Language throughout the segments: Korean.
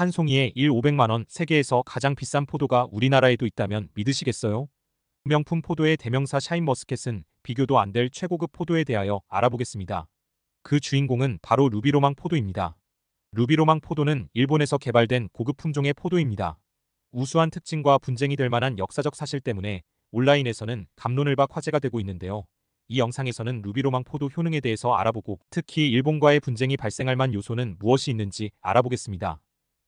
한 송이에 500만 원, 세계에서 가장 비싼 포도가 우리나라에도 있다면 믿으시겠어요? 명품 포도의 대명사 샤인머스켓은 비교도 안 될 최고급 포도에 대하여 알아보겠습니다. 그 주인공은 바로 루비로망 포도입니다. 루비로망 포도는 일본에서 개발된 고급 품종의 포도입니다. 우수한 특징과 분쟁이 될 만한 역사적 사실 때문에 온라인에서는 갑론을박 화제가 되고 있는데요. 이 영상에서는 루비로망 포도 효능에 대해서 알아보고 특히 일본과의 분쟁이 발생할 만한 요소는 무엇이 있는지 알아보겠습니다.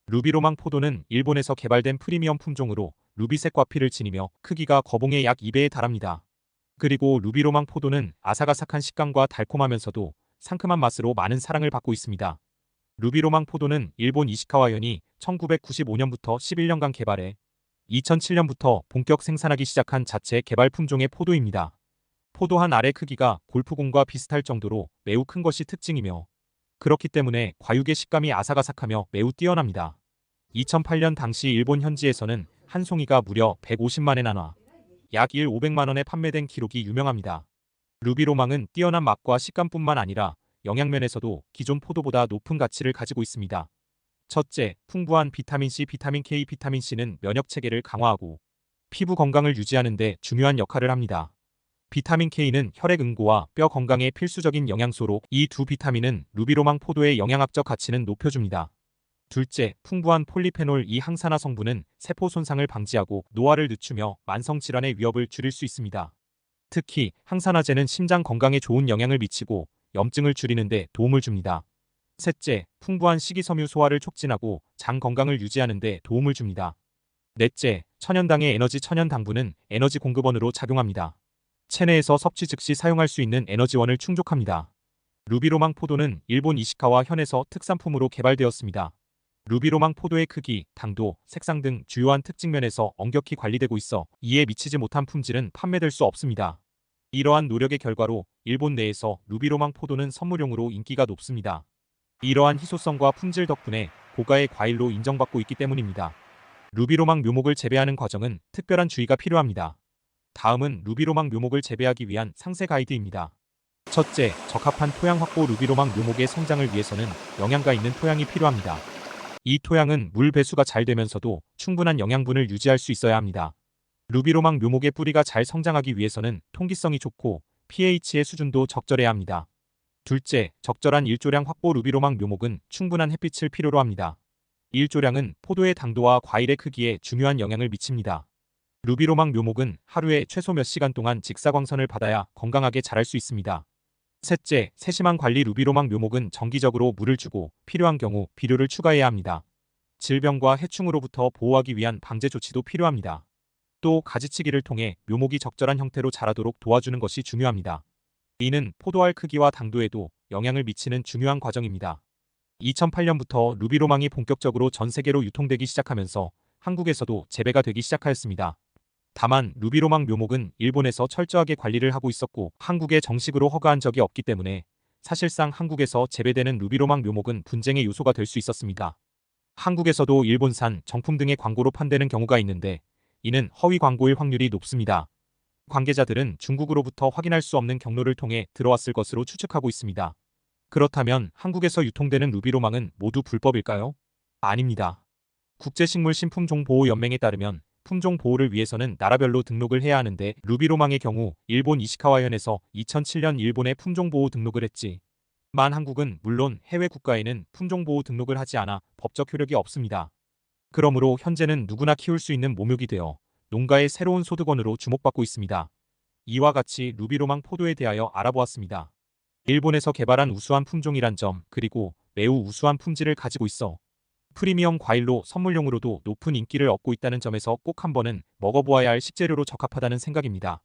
루비로망 포도는 일본에서 개발된 프리미엄 품종으로 루비색 과피를 지니며 크기가 거봉의 약 2배에 달합니다. 그리고 루비로망 포도는 아삭아삭한 식감과 달콤하면서도 상큼한 맛으로 많은 사랑을 받고 있습니다. 루비로망 포도는 일본 이시카와현이 1995년부터 11년간 개발해 2007년부터 본격 생산하기 시작한 자체 개발 품종의 포도입니다. 포도 한 알의 크기가 골프공과 비슷할 정도로 매우 큰 것이 특징이며 그렇기 때문에 과육의 식감이 아삭아삭하며 매우 뛰어납니다. 2008년 당시 일본 현지에서는 한 송이가 무려 150만엔 한화, 약 500만 원에 판매된 기록이 유명합니다. 루비로망은 뛰어난 맛과 식감뿐만 아니라 영양면에서도 기존 포도보다 높은 가치를 가지고 있습니다. 첫째, 풍부한 비타민C, 비타민K. 비타민C는 면역체계를 강화하고 피부 건강을 유지하는 데 중요한 역할을 합니다. 비타민K는 혈액 응고와 뼈 건강에 필수적인 영양소로 이 두 비타민은 루비로망 포도의 영양학적 가치는 높여줍니다. 둘째, 풍부한 폴리페놀. 이 항산화 성분은 세포 손상을 방지하고 노화를 늦추며 만성질환의 위협을 줄일 수 있습니다. 특히 항산화제는 심장 건강에 좋은 영향을 미치고 염증을 줄이는 데 도움을 줍니다. 셋째, 풍부한 식이섬유 소화를 촉진하고 장 건강을 유지하는 데 도움을 줍니다. 넷째, 천연당의 에너지. 천연당분은 에너지 공급원으로 작용합니다. 체내에서 섭취 즉시 사용할 수 있는 에너지원을 충족합니다. 루비로망 포도는 일본 이시카와 현에서 특산품으로 개발되었습니다. 루비로망 포도의 크기, 당도, 색상 등 주요한 특징면에서 엄격히 관리되고 있어 이에 미치지 못한 품질은 판매될 수 없습니다. 이러한 노력의 결과로 일본 내에서 루비로망 포도는 선물용으로 인기가 높습니다. 이러한 희소성과 품질 덕분에 고가의 과일로 인정받고 있기 때문입니다. 루비로망 묘목을 재배하는 과정은 특별한 주의가 필요합니다. 다음은 루비로망 묘목을 재배하기 위한 상세 가이드입니다. 첫째, 적합한 토양 확보. 루비로망 묘목의 성장을 위해서는 영양가 있는 토양이 필요합니다. 이 토양은 물 배수가 잘 되면서도 충분한 영양분을 유지할 수 있어야 합니다. 루비로망 묘목의 뿌리가 잘 성장하기 위해서는 통기성이 좋고 pH의 수준도 적절해야 합니다. 둘째, 적절한 일조량 확보. 루비로망 묘목은 충분한 햇빛을 필요로 합니다. 일조량은 포도의 당도와 과일의 크기에 중요한 영향을 미칩니다. 루비로망 묘목은 하루에 최소 몇 시간 동안 직사광선을 받아야 건강하게 자랄 수 있습니다. 셋째, 세심한 관리. 루비로망 묘목은 정기적으로 물을 주고 필요한 경우 비료를 추가해야 합니다. 질병과 해충으로부터 보호하기 위한 방제 조치도 필요합니다. 또 가지치기를 통해 묘목이 적절한 형태로 자라도록 도와주는 것이 중요합니다. 이는 포도알 크기와 당도에도 영향을 미치는 중요한 과정입니다. 2008년부터 루비로망이 본격적으로 전 세계로 유통되기 시작하면서 한국에서도 재배가 되기 시작하였습니다. 다만 루비로망 묘목은 일본에서 철저하게 관리를 하고 있었고 한국에 정식으로 허가한 적이 없기 때문에 사실상 한국에서 재배되는 루비로망 묘목은 분쟁의 요소가 될 수 있었습니다. 한국에서도 일본산 정품 등의 광고로 판되는 경우가 있는데 이는 허위 광고일 확률이 높습니다. 관계자들은 중국으로부터 확인할 수 없는 경로를 통해 들어왔을 것으로 추측하고 있습니다. 그렇다면 한국에서 유통되는 루비로망은 모두 불법일까요? 아닙니다. 국제식물신품종보호연맹에 따르면 품종 보호를 위해서는 나라별로 등록을 해야 하는데 루비로망의 경우 일본 이시카와현에서 2007년 일본에 품종보호 등록을 했지만 한국은 물론 해외 국가에는 품종보호 등록을 하지 않아 법적 효력이 없습니다. 그러므로 현재는 누구나 키울 수 있는 모묘기 되어 농가의 새로운 소득원으로 주목받고 있습니다. 이와 같이 루비로망 포도에 대하여 알아보았습니다. 일본에서 개발한 우수한 품종이란 점 그리고 매우 우수한 품질을 가지고 있어 프리미엄 과일로 선물용으로도 높은 인기를 얻고 있다는 점에서 꼭 한 번은 먹어보아야 할 식재료로 적합하다는 생각입니다.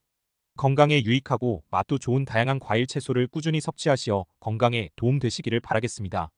건강에 유익하고 맛도 좋은 다양한 과일 채소를 꾸준히 섭취하시어 건강에 도움 되시기를 바라겠습니다.